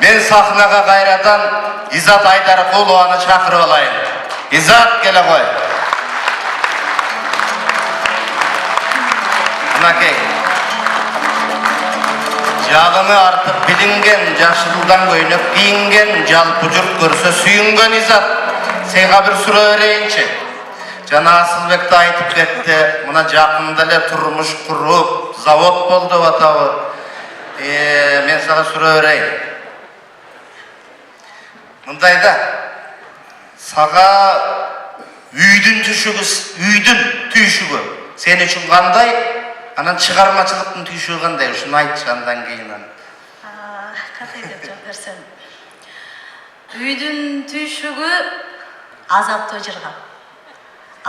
мен сахнаға қайрадан Изат Айдарқұлованы шақырып алайын. Изат, келе ғой. Мінекей. Жалыны артып білінген, жашылдан көйнек киінген, жалпы жұрт көрсе сүйінген Изат. Сенға бір сұра өрейінші. Жана Асылбекті айтып кетті, мұна жақындале тұрмыш құрып, завод болды батауы. Мен саға сұра өрейін. Мұндайда, саға үйдің түйшігі, сен үшін қандай, анан шығармашылықтың түйшігі қандай, үшін айтшандан кейінен. Қандай деп жауап берсем. Үйдің түйшігі азапты жырғал.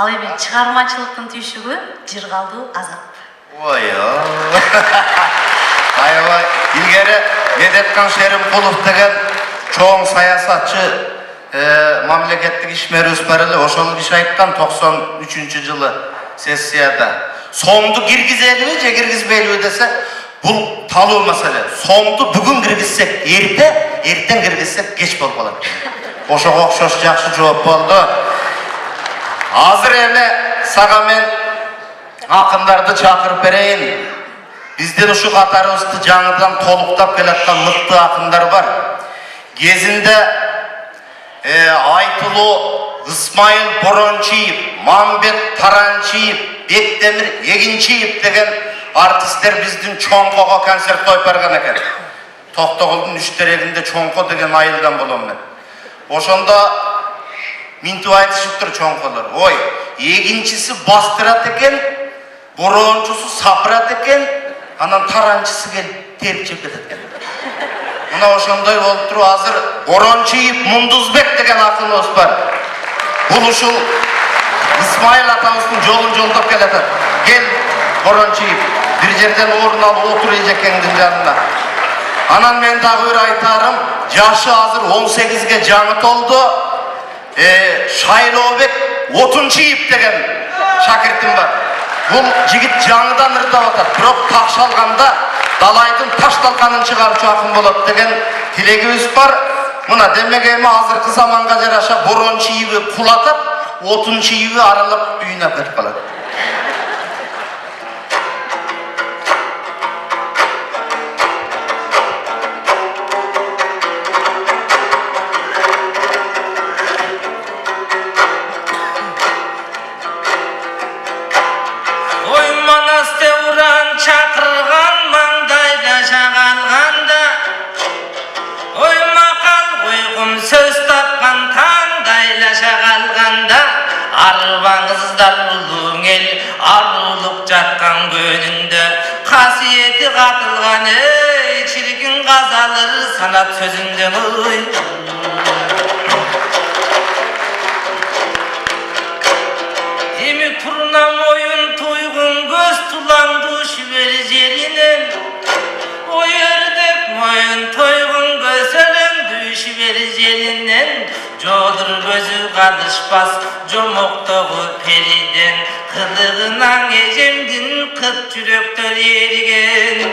Ал емен шығармашылықтың түйшігі жырғалды азап. Айбай, илгері Медетхан Шерімқұлов деген чоң саясатчы мамлекеттік ишмер өспәрілі ошол киши айткан 93 жылы сессияда. Сомду киргизелиби же киргизбейлиби десе, бул талуу маселе. Сомду бүгүн киргизсек, эртең киргизсек кеч болуп калат. Ошого окшош жакшы жооп болду. Азыр эле сага мен акындарды чакырып берейин. Бизден ушу катарыбызды жаңыдан толуктап келаткан мыкты акындар бар. Кезинде Айтылуу Исмайыл Борончиев, Мамбет Таранчиев, Бектемир Егинчиев деген артисттер биздин чоңкого концерт коюп барган экен. Токтогулдун үчтерегинде чоңко деген айылдан болом мен. Ошондо минтип айтышыптыр чоңколор. Ой, эгинчиси бастырат экен, борончусу сапырат экен, анан таранчысы келип терип жеп кетет экен. Мына ошондой болуп туруп азыр Борончиев Мундузбек деген акыныбыз бар. Бул ушул Исмайыл атабыздын жолун жолдоп келатат. Кел Борончиев, бир жерден орун алып отур эжекеңдин жанына. Анан мен дагы бир айтарым, жашы азыр 18ге жаңы толду. Шайлообек Отунчиев деген шакиртим бар. Бул жигит жаңыдан ырдап атат. Бирок такшалганда далайдын ташталканын чыгарчу акын болот деген тилегибиз бар. Мына демек эми азыркы заманга жараша Борончиевди кулатып, Отунчиевди аралап үйүнө кетип калат. Арбаңыздар улуң ел, арулық жатқан көнінде қасиеті қатылған чиркин қазалыр санат сөзінде Еми турнам ойын тойғын көз туланды шүбер жерінен Ой өрдек мойын тойғын көсіліңді шүбер жерінен Жодыр көзі қалышпас жомоқтығы периден Қылығынан ежемдін қыт жүректер ерген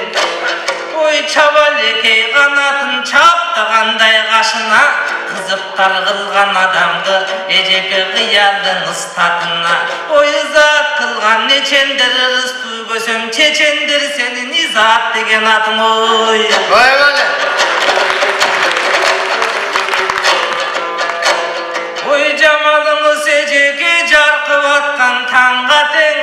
Ой чабалекей қанатын чаптағандай қашына Қызықтар қылған адамды ежекі қиялдың ұстатына Ой ызат қылған нечендір ұрысты көсем чечендір сенің изат деген атың ой Ой, Ой жамалыңыз ежеге жарқып атқан таңға тең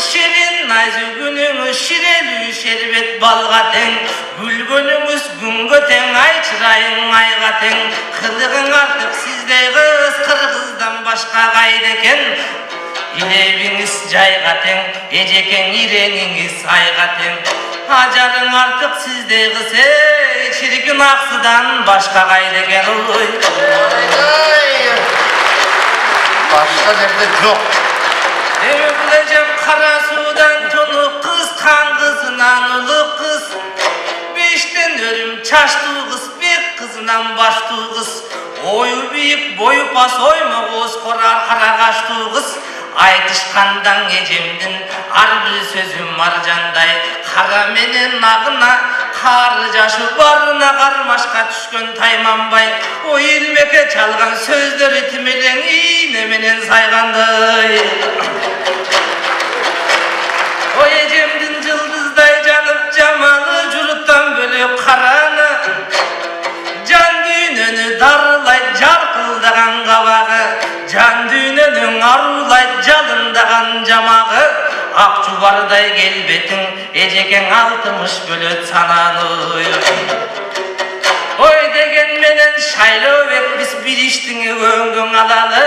Ширин найзы күніңіз ширелі шербет балға тең Гүлгөніңіз күнгі тең ай чырайың айға тең Қылығың артық сіздей қыз қырғыздан башқа қайды екен Илебіңіз жайға тең ежекең иреңіңіз айға тең Ажарың артық сіздей қыз шіркін ақсыдан башқа қайды екен ой Başka yerde yok. Evleceğim kara sudan tonu kız, kan kızından ulu kız. Beşten örüm çaştı kız, bir kızından baştı kız. Oyu büyük, boyu pas, oyma koz korar kara kaçtı kız. Айтышқандан ежемдін ар бір сөзім маржандай Қара менен ағына қар жашы барына қармаш düşkön Taymanbay o ilmeke çalgan sözleri timilen iğne menen sayganday. O ecemdin cıldızday canıp camalı juruttan bölüp karanı can düğününü darılay jarkıldagan kabağı can düğününün arulay jalındagan jamağı ak çubarday kelbetің ejeken 60 bölöt sananı oy деген менен шайлоо бек биз билиштиңи өңгөң алалы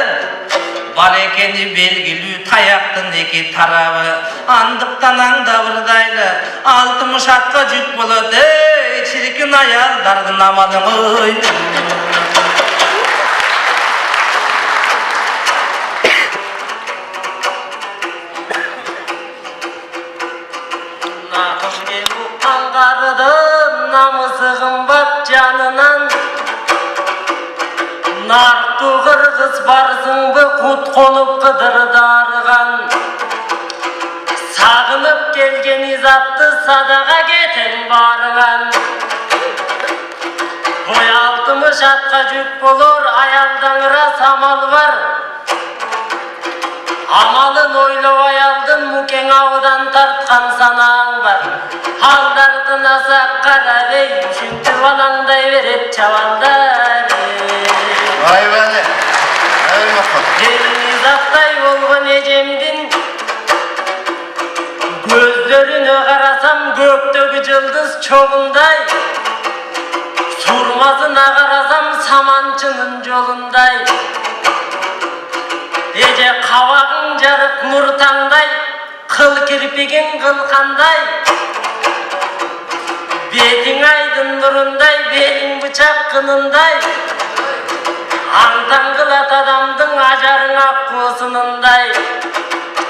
бар экени белгилүү таяктын эки тарабы андыктан аңда бырдайлы 60 атка жүк болот эй чиркин аялдардын амалың ой. Аңғарыдым намысы қымбат жанынан Нарту қырғыз барсың құт қонып қыдырды арыған Сағынып келген изатты садаға кетен барыған Ой 60 атқа жүк болор аялдаңыра самал бар Амалын ойлоо аялдын мукең аудан тартқан санаң бар Алдардын асақ қарабей үшінтіп алаңдай берет чабалдар Айбәне, айбәне. Елini заттай болған ежемдин Көздеріне қарасам көктегі жылдыз чоғындай Сурмасына қарасам саманчының жолындай Эже қабағың жарық нұртаңдай Қыл кірпігің қылқандай Бетің айдын нұрындай, белің бычақ қынындай Аңтан қылат адамдың ажарың ақ қосынындай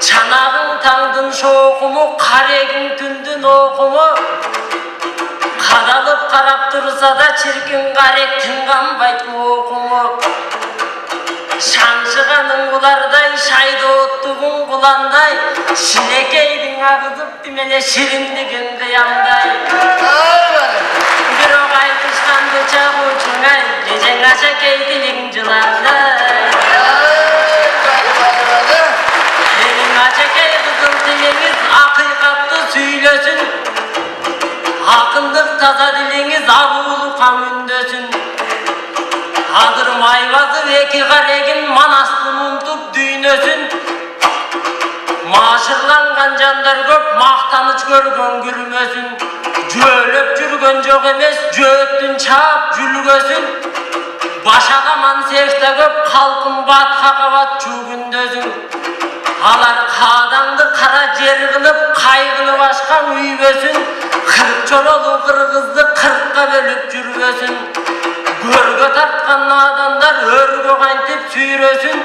Чанағың таңдың шоқымы, қарегің түндін оқымы Қадалып қарап тұрса да чіркін қаректің қанбайтын оқымы Шаншығаның бұлардай, шайды оттығың бұландай Шінекейдің ағызып демене шіріндігін қиямдай Bir oğay kışkan bıçak uçungay Gecen aşa keytilin cılандай Senin aşa key kızıl diliniz Akıykatlı süylösün Akındık taza diliniz Arulu kan ündösün Adır mayvazı veki karegin Manastın untup düğünösün Maşırlangan jandar köp Maqtanıç görgön gülmösün Jölöp жүргөн жок эмес жөөттүн чаап жүлгөсүн башагаман сефте көп калкын батка кабат жүгүндөсүн алар каадаңды кара жер кылып кайгылып ашкан үйбөсүн 40 чоролу кыргызды 40ка бөлүп жүрбөсүн көргө тарткан надандар өргө кантип сүйрөсүн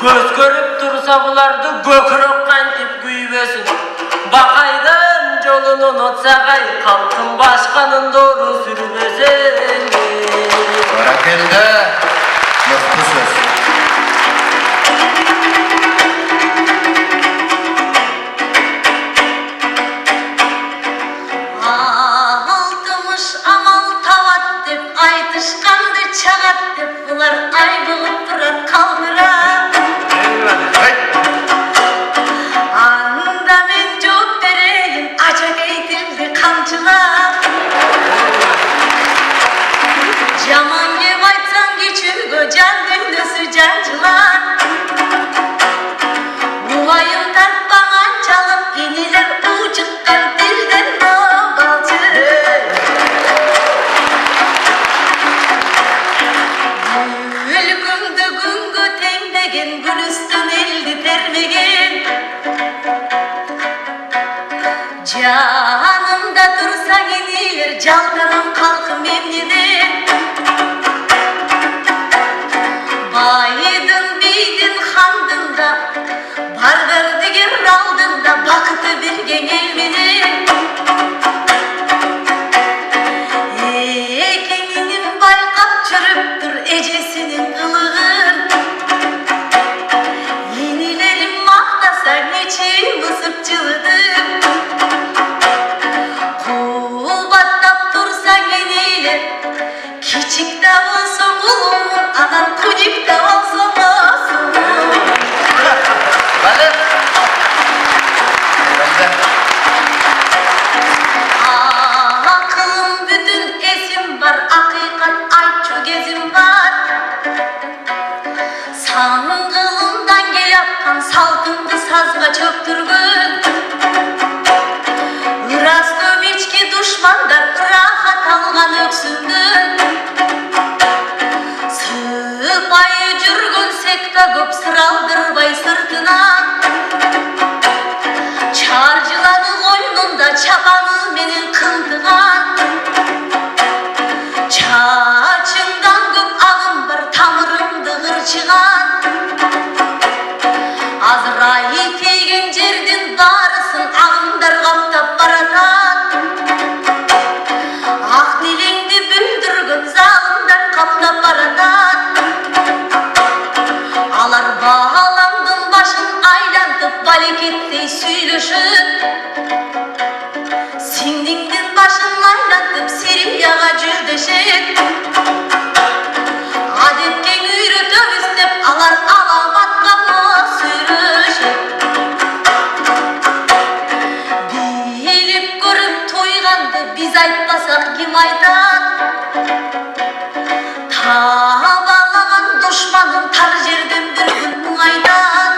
көз көрүп турса буларды көкүрөк кантип күйбөсүн бакайдын жолун унутсагай калкын башканын doğru сүрбөсүн Barakende, mutlu söz. Altmış amal tavat dep айтышканды чагат деп булар ай болуп турат калдырап анда мен жооп берейин ача кейтилди камчылап жаман кеп айтсаң кичүүгө жан дүндөсү жанчылар улайым тартпаганчалык инилер уу чыккан тилден балчы Өлгөңдө күнгө теңдеген гүлүстөн элди термеген Жанымда турсаң инилер жалтарам калкым эмнеден Байдын бийдин хандын да бардыгер алдында бакыты берген эл менен Экенинин байкап жүрүптүр эжесинин кылыгын Инилерим мактасаң эчим ысып жылыдым Кулбаттап турсаң инилер Kiçik de olsa kulumun, anan kucuk da olsa masumum. Böyle. Akılım bütün esim var, hakikat ayçu gezim var. Sangılımdan gel yapkan salkındı sazga çöktürgün. Irastoviçki düşmanlar rahat algan öksündün. Sıpayı jürgün sekta köp sıraldırbay sırtına. Çarcılanı koynunda çapanı menin kıldıgan. Çaçından köp ağım var tamırımdı hırçıgan. Azrail teygen jerdin darısın ağımдар kaptap baratan. Ak dilingdi büldürgün zalımdan kaptap baratan. Alar bağlandın başın aylantıp baleketteyi süylöşüp. Sindingdin başın aylantıp Siriyaga jürdeşip. Adetken üyrötöbüz dep alar alamatla mı sürüşüp. Bilip görüp toygandı biz aytmasak kim aytat. Tabalagan düşmanın tar жерден bir gün muңайtat.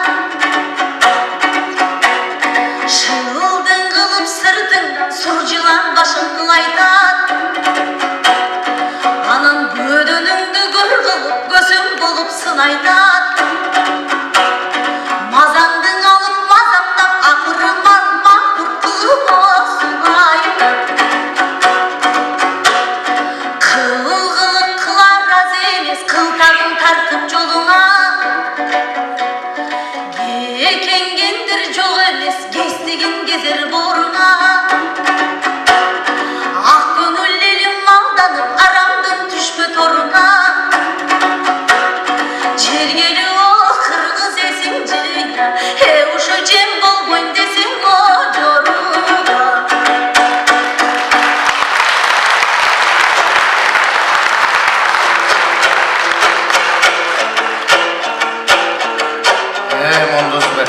Şıldın kılıp sırtından surcılan başın kılaytat. Anan gödönüңdü gör kılıp gözüm bulup sınaytat. Mazandın alıp mazaptap akırıman mahkur kılıp olsun aytat. Kılgılık kılar az emes kıltagın tartıp joluna. Gekengendir jok emes gestigin gezer boruna. Ak gönül elim maldanıp aramdın düşme toruna. Jergeli o kırgız esinci ya, he uşu cem bolgoyn desin o joruna. Monduz be.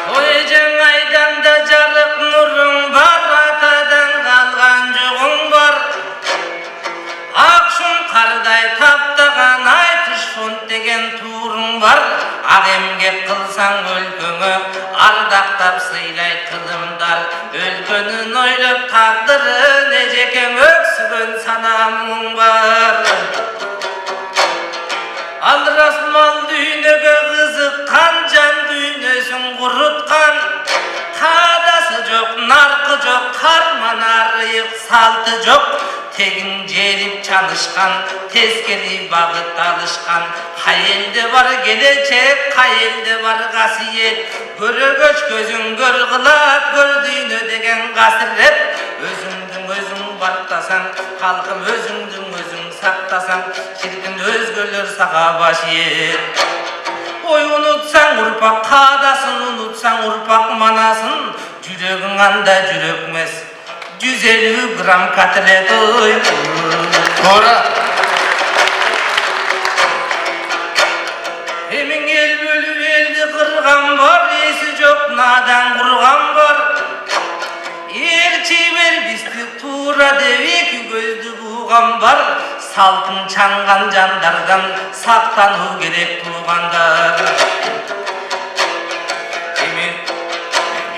Koyacağım aydanda jarık nurun var, atadan kalgan joğun var. Akşun karday taptagan aytış font degen tuğrun var. Agemge kılsan өлkөңө, ardaktap sıylay kılımdar. Өлkөнүн oylop taqdırın, ejeken öksügön sanamın var. Al rasmal düynöge kızıkkan, can düynösün kurutkan. Kadası jok, narkı jok, karman arıyık saltı jok. Tegin jerip çalışkan, teskeri bagıt alışkan. Hayelde var gelecek, hayelde var kasiyet. Görögöç gözün gör kılat, gördüğünü degen kasirret. Özüңdүн özüң bartasan, halkım özüңdүn özüң saktasan. Şirkin özgölөр sağa baş yer. Oy unutsan urpak kadasın, unutsan urpak manasın. Jürögüň anda jürökmez, 150 gram katlet oy. Doğru. Emin el bölüp eldi kırgan var, esi jok nadan kurgan var. Elçi berbistik tuğra deveki gözdü buğan var. Saltın çangan jandardan saktanu gerek tuğandar. Emin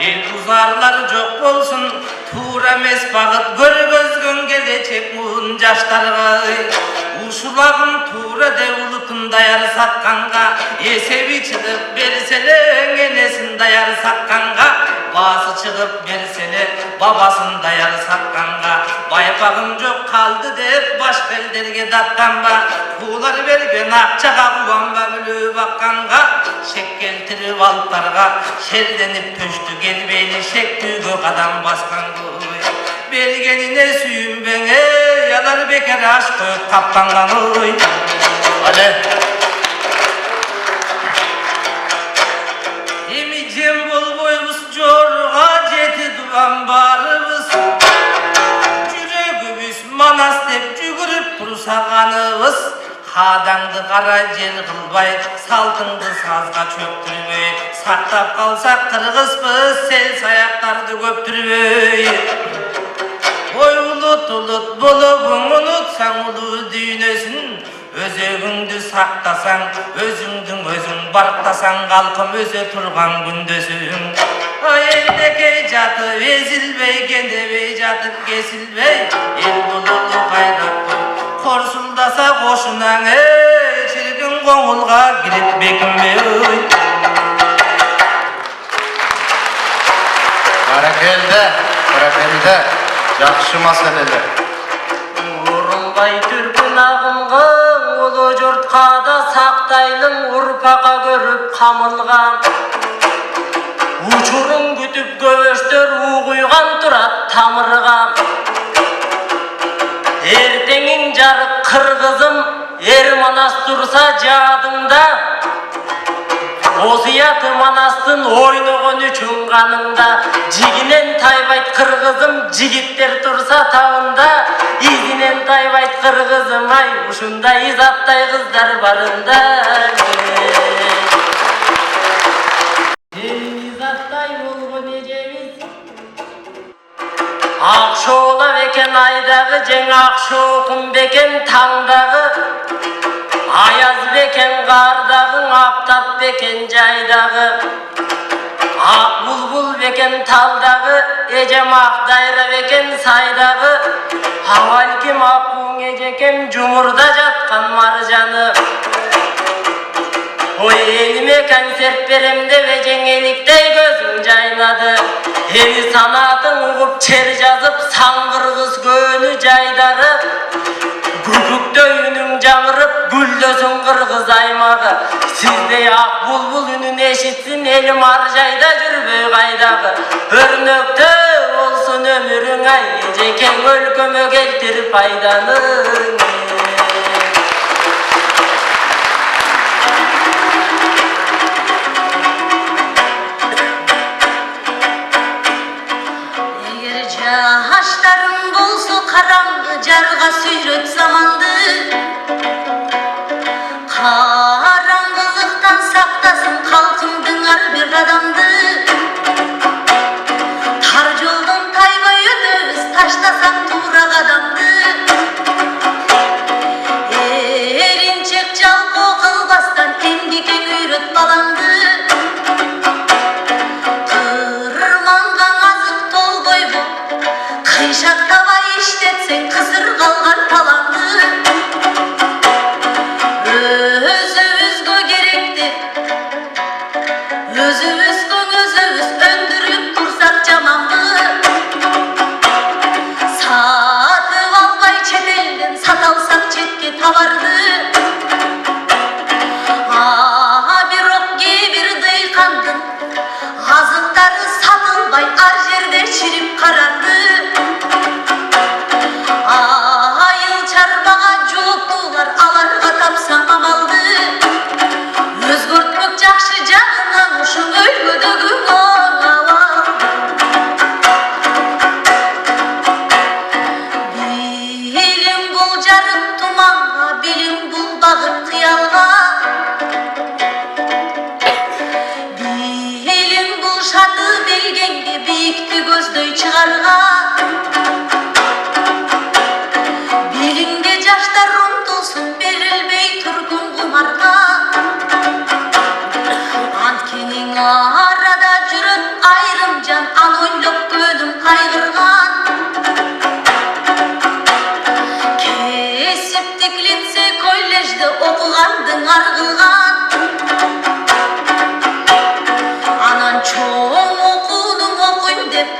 el uzarlar jok bolsun, tuğra emes bagıt görgözgön gelecek muğun jaştarga. Uşulagın tuğra devulutun dayar satkanga, esebi çıkıp bersele enesin dayar satkanga. Bası çıkıp bersele babasın dayar satkanga. Baypagın jok kaldı dep başka elderge dattanba. Kuğlar bergen akçaga kuvanba bülü bakkanga. Şek keltirip altlarga şerdenip töştü gelbeyli şek tügü kadam baskan goy. Bergenine süyüm benge yalar bekar aşkı taptangan oy. Ale. Emi cem bol boy қалғаныбыз қадаңды қара жел қылбай салтыңды сазға чөктірмей сақтап қалсақ қырғызбыз сел саяқтарды көптірмей ой ұлыт ұлыт болып ұмытсаң ұлы дүйнесін өзегіңді сақтасаң өзіңдің өзің бартасаң халқым өсе тұрған күндесің елдекей жатып езілбей кендебей жатып кесілбей ел болулы қайраттың қорсылдаса қошунаң шіркін қоңылға кірет бекінбей Бәрекелді, жақсы мәселелер. Урылбай түркін ағымға ұлы жұртқа да сақтайлың ұрпақа көріп қамылған учурун күтіп көбөштөр угуйган турат тамырга эртеңиң жарык кыргызым эр манас турса жадыңда осуяты манастын ойногон үчүн каныңда жигинен тайбайт кыргызым жигиттер турса табында изинен тайбайт кыргызым ай ушундай изаттай кыздар барында Ақшола бекен айдағы жең ақшоқым бекен таңдағы аяз бекен қардағың аптап бекен жайдағы ақ бұлбұл бекен талдағы ежем ақ дайра бекен сайдағы авалким ақуң ежекем жұмырда жатқан маржаны ой еліме концерт берем деп ежеңеліктей көзің жайнады ел санатын ұғып чер жазып сан қырғыз көнү жайдары күкүктөй үнүң жаңырып гүлдөсүн кыргыз аймагы сиздей ак булбул үнүн эшитсин элим ар жайда жүрбөй кайдагы өрнөктүү болсун өмүрүң ай эжекең өлкөмө келтир пайданы Жаштарың болсо караңгы жарга сүйрөт заманды караңгылыктан сактасын калкымдың ар бир кадамды тар жолдон тайбай өтөбүз таштасак туура кадамды эринчек жалкоо кылбастан эмгекке үйрөт балаңды Қайшақтабай іштетсең қызыр қалған таланды Өзі-өзгө керекті Өзі-өзгөң өзі-өз өндіріп тұрсақ жаманды Сатып албай чет-елден сата алсақ четке табарды Бирок кээ-бир дыйкандын азыктары сатылбай ар жерде чирип каранды аларга тапсаң амалды өзгөртмөк жакшы жагынан ушуң өлкөдөгү абал билим бул жарык туманга билим бул багыт кыялга билим бул шаты белгенге бийикти көздөй чыгарга билимге жаштар берилбей тургун кумарга анткени арада жүрөт айрым жан ал ойлоп көнүм кайгырган кесиптик лицей коллежде окугандың аргылган анан чоң окуунум окуйм деп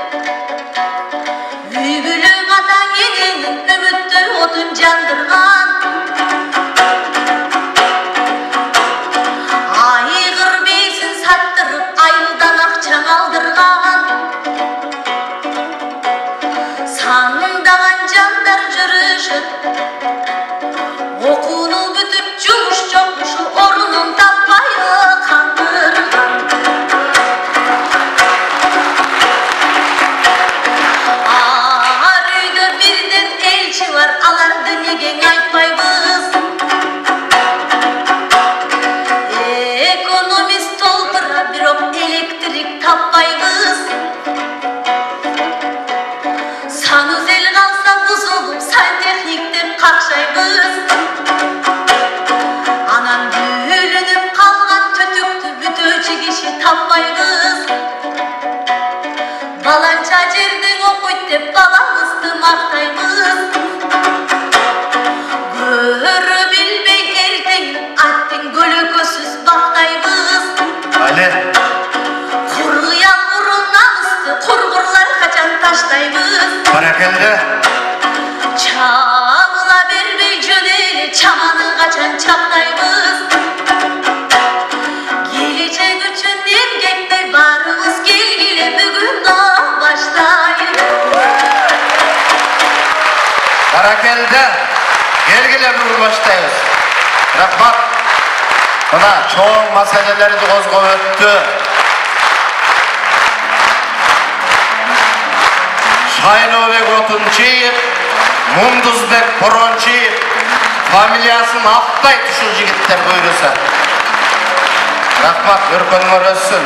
Barakelde. Çağla berbey jöneli çamanı kaçan çaptayımız. Gelecek üçün emgekte varımız gelgile bugünden başlayın. Barakelde. Gelgile bugün başlayız. Rahmat. Buna çoğun meseleleri de kozgop öttü. Şaynobek Otunçiyev, Munduzbek Poronçiyev familiyasını Aktay tuşul jigitler buyursa. Rahmat, ürkünler össün.